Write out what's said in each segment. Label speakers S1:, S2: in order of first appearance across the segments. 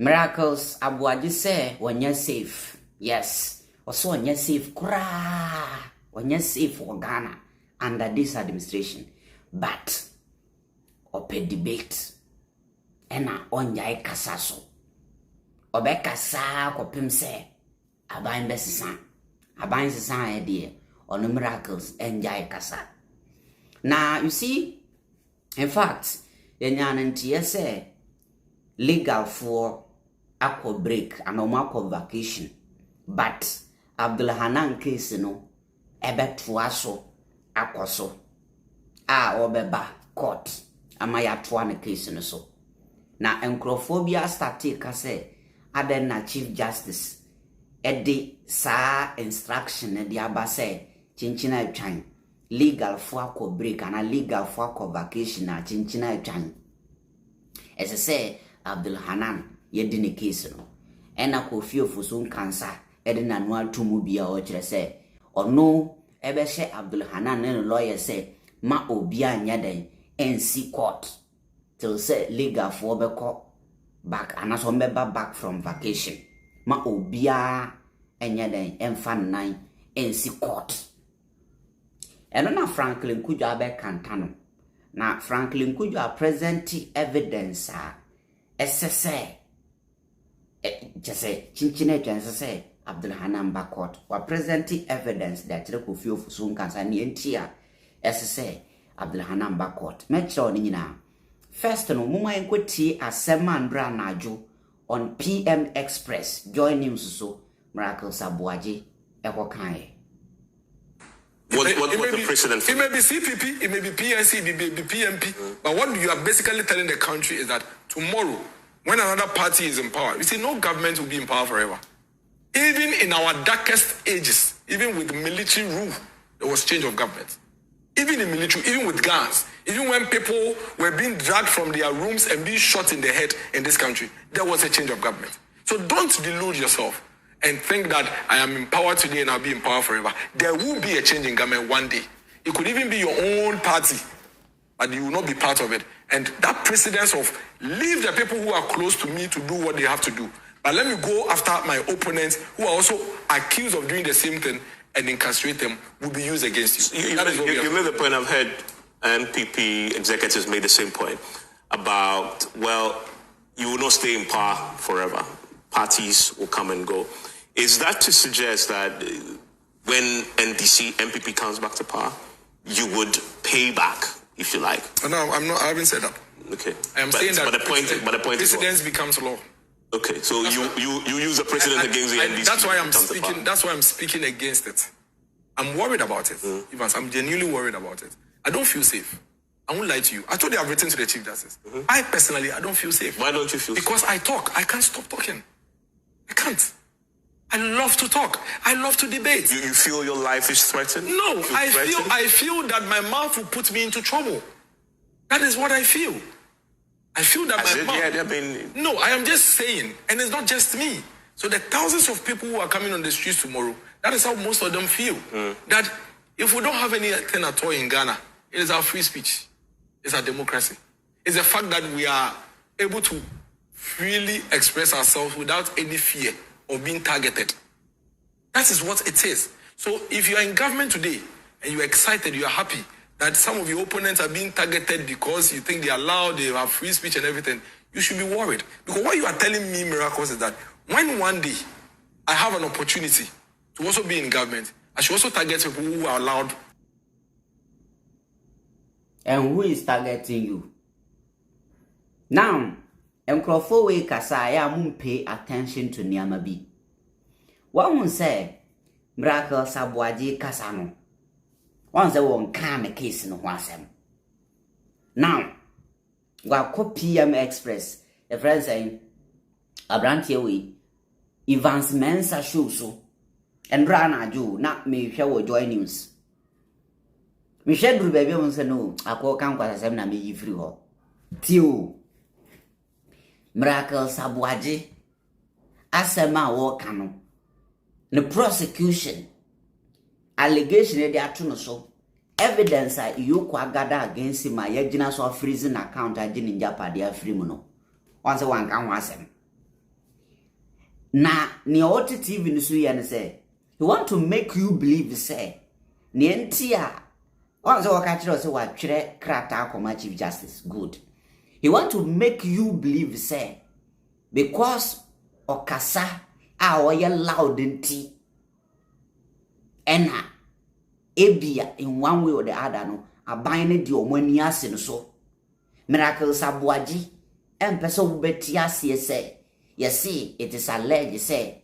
S1: Miracles Aboagye say when you're safe. Yes. Also when you're safe, when you're safe for Ghana under this administration. But open debate. Ena onjai kasaso. Obe kasa kopim se aban besisan. Aban sisan idea on Miracles enjai kasa. Now you see, in fact, yenyanantie say legal for aqua break and aqua vacation, but Abdulhanan case no ebe tuaso akwaso obeba court amaya tuane case no so na encrophobia start ka say aden na chief justice edi sa instruction edi aba say chinchina atwan legal for aqua break and legal for aqua vacation na chinchina atwan as I say Abdulhanan yedini case no ena Kofi ofusun cancer edina no atumu bia o kire say ono ebe she Abdulhanan ne lawyer say ma obia anya den NC court till say legal for be call back and so member back from vacation ma obia anya den emfa nan NC court eno na Franklin Cujoe be kantano na Franklin Cujoe present evidence SSA just chinchine say Abdulhanan Bakot or presenting evidence that Kofi Ofusun cancer ni entia SSA Abdulhanan Bakot metro ni nyina first no muma enkweti asema ndra najo on PM Express Joynews so Miracles Aboagye ekokan
S2: What the president?
S3: It may be CPP, it may be PNC, it may be PMP, but what you are basically telling the country is that tomorrow, when another party is in power, you see, no government will be in power forever. Even in our darkest ages, even with military rule, there was change of government. Even in military, even with guns, even when people were being dragged from their rooms and being shot in the head in this country, there was a change of government. So don't delude yourself and think that I am in power today and I'll be in power forever. There will be a change in government one day. It could even be your own party, but you will not be part of it. And that precedence of leave the people who are close to me to do what they have to do. But let me go after my opponents who are also accused of doing the same thing and incarcerate them will be used against you.
S2: You made the point. I've heard NPP executives make the same point about, well, you will not stay in power forever. Parties will come and go. Is that to suggest that when NPP comes back to power, you would pay back, if you like?
S3: No, I'm not. I haven't said that.
S2: Okay.
S3: I am saying that.
S2: But the point
S3: precedence becomes law.
S2: Okay, so you use the precedent against the NDC.
S3: That's why I'm speaking. That's why I'm speaking against it. I'm worried about it, Evans. I'm genuinely worried about it. I don't feel safe. I won't lie to you. I told you I've written to the Chief Justice. I personally, I don't feel safe.
S2: Why don't you feel safe?
S3: Because I talk. I can't stop talking. I can't. I love to talk. I love to debate.
S2: You feel your life is threatened?
S3: No, I feel that my mouth will put me into trouble. That is what I feel. I feel that my mouth... No, I am just saying, and it's not just me. So the thousands of people who are coming on the streets tomorrow, that is how most of them feel. That if we don't have anything at all in Ghana, it is our free speech. It's our democracy. It's the fact that we are able to freely express ourselves without any fear of being targeted. That is what it is. So if you are in government today and you are excited, you are happy that some of your opponents are being targeted because you think they are loud, they have free speech and everything, you should be worried. Because what you are telling me, Miracles, is that when one day I have an opportunity to also be in government, I should also target people who are loud.
S1: And who is targeting you? Now, Encrofo we kasaya mun pay attention to Niamabi. One will say, Miracles Aboagye kasano. Once the one can a case in one. Now, go PM Express, the friend saying, Abrantie we, Evans Mensa show so, and Rana Jew, not me, shall Joynews. Michelle Drew baby won't say no, I call Camp as I'm not me free her. Tio Miracles Aboagye, Asema war canon. The prosecution allegation they are to so evidence you gather against him. My yajina so freezing account I didn't Japan they are free mono. Once one can was him. Na ni ote TV ni so ye ne say he want to make you believe say ni entia once waka kire say wa twere krata akoma Chief Justice good. He want to make you believe say because okasa a oye loud nti ena ebia in one way or the other no aban ne di omani ase no so miracles Aboagye empese wo beti ase say yes see it is alleged say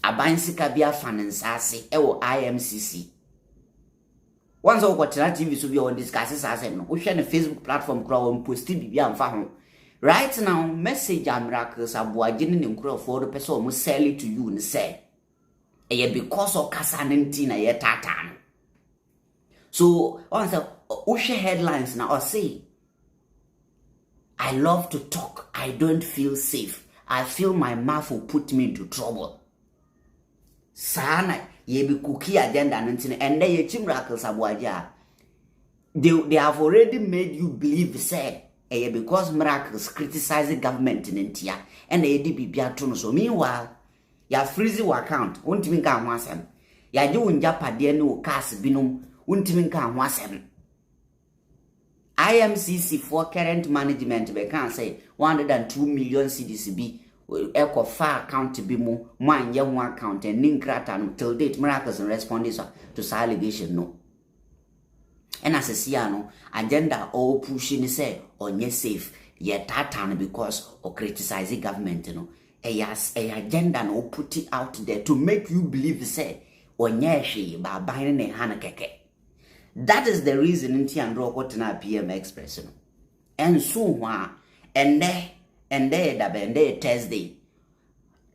S1: aban sika bia finance ase e wo IMCC once we got TV so be on discuss ase no wo hwe na Facebook platform kura wo post bibia amfa ho right now message miracles Aboagye ne nkrofo do pese o mo sell it to you ne say because of kasa nti na ye tata no. So once we share headlines now or say I love to talk, I don't feel safe, I feel my mouth will put me into trouble. Sana ye be cookie agenda nti and then ye miracles Aboagye they have already made you believe say because miracles criticizing government in India and they did be no. So meanwhile ya freeze your account untimi nka ho asem ya je wonja pade ne o cars binum untimi nka ho asem. IMCC for current management be can say 102 million cedis bi echo far account bi mu anye ho account and ninkrata no till date miracles responding to this allegation no. And as a siano agenda all pushing say onye safe yet tatan because of criticizing government no. A agenda no put it out there to make you believe say onye ba buying ne hanakeke. That is the reason in Tiandro got na PM Express no. And so and there Thursday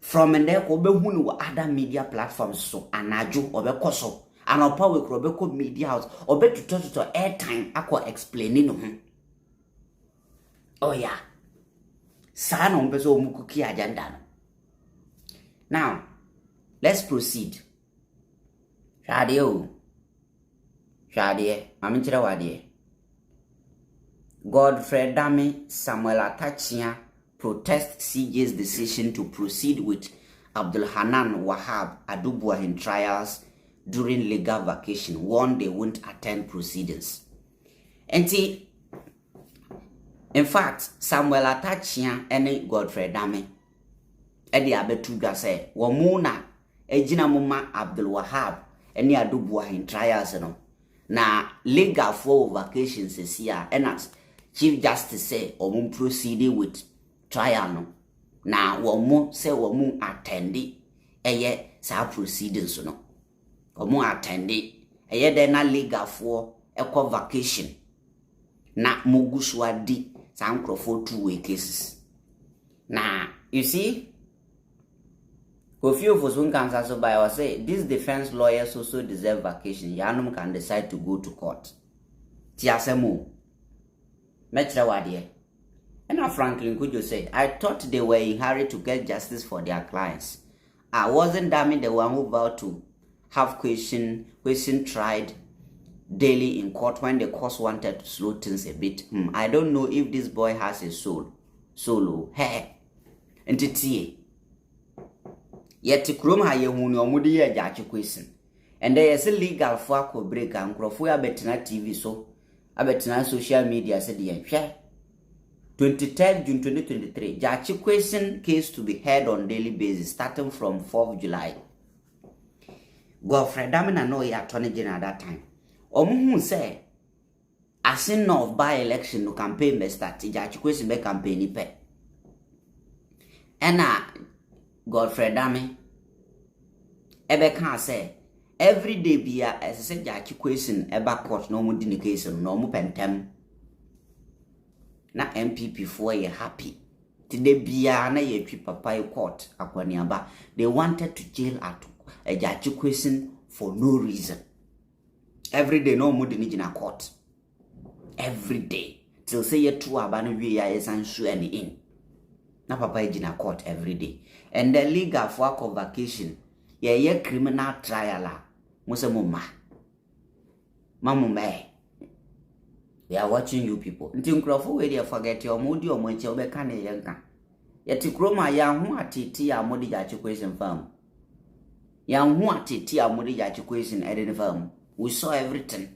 S1: from and there obehunu other media platforms so anajo obekoso anopa we krobeko media house obetuto airtime akwa explaining no. Oh yeah. Sana umpeso umukuki agenda. Now, let's proceed. Shadie, mamichira wadie. Godfred Dame Samuel Akyea protest CJ's decision to proceed with Abdul Hanan Wahab Adubuahin trials during legal vacation. Warned they won't attend proceedings. In fact, Samuel Akyea and Godfred Dame edi abetuga say womuna ejina muma Abdul Wahab eni Adubuahin trials no na legal for vacations is here and as Chief Justice say omu proceeding with trial no na womu say womu attendi eye sa proceedings no omu attendi eye de na legal for ekọ vacation na muguswa di some two-way cases. Now, you see, a few of us can also by or say these defense lawyers also deserve vacation. Yanum can decide to go to court. Tiasemu. Metra wadie. And now Franklin Cujoe say, I thought they were in hurry to get justice for their clients. I wasn't damning the one who vowed to have question tried daily in court when the court wanted to slow things a bit. I don't know if this boy has a solo. Hey. Entity. Yet krom ha ye hu no omudi ye jachi question. And there is a legal for ko break and crofo ya betina TV so abetina social media said ye hwe 23rd June 2023 jachi question case to be heard on daily basis starting from 4th July. Godfred Dame and Atta attorney general at that time. Omuhu say asin of by election no campaign be start jachi question be campaign ni pe. Ena Godfred Dame ebe kan say every day bia as say jachi question eba court no mu di ni case no mu pentem na MPP for ye happy today bia na ye twi papa court akwani aba they wanted to jail at a jachi question for no reason. Every day no mu di ni jina court every day till say ye two aba no wi ya esansu any in na papa jina court every day. And the legal for convocation ye criminal trial muse mama we are watching you people nti nkrofo we dey forget your mood your monche obe kan ye nka Yeti kroma ya hu atiti a modi Jãil question farm. Ya hu atiti a modi Jãil question edin farm. We saw everything.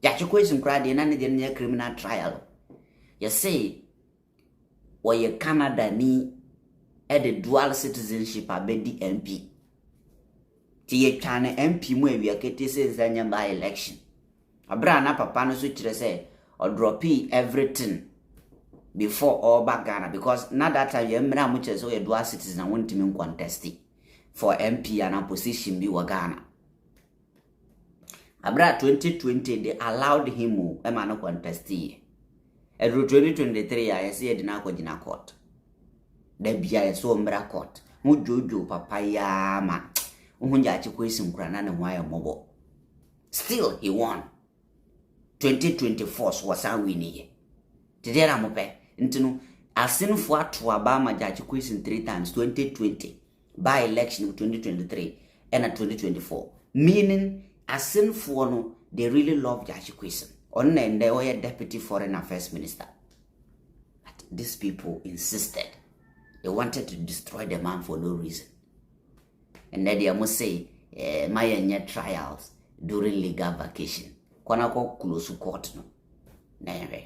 S1: Jãil question crowd in any criminal trial. You say, where ye Canada ni the dual citizenship abedi MP. Tiye chane MP mwe we akete se zanya by election. Abra na papa no so kire say or droppy everything before all back Ghana because now that time you mra mu kire so ye dual citizen want to contest for MP and a position bi wa Ghana. Abra 2020 they allowed him e ma no contest ye. Edro 2023 I say e na ko gina court. Da bia so mbra court. Mu jojo papa ya ma. Jãil question krana na hwa mobo. Still he won. 2024 was a winning. Today I'm up. Intino asinfo ato aba ma Jãil question 3 times 2020 by election 2023 and 2024. Meaning asinfo no they really love Jãil question. On and they were deputy foreign affairs minister. But these people insisted. They wanted to destroy the man for no reason. And then they must say, my trials during legal vacation. Kwana ko close court no. Never.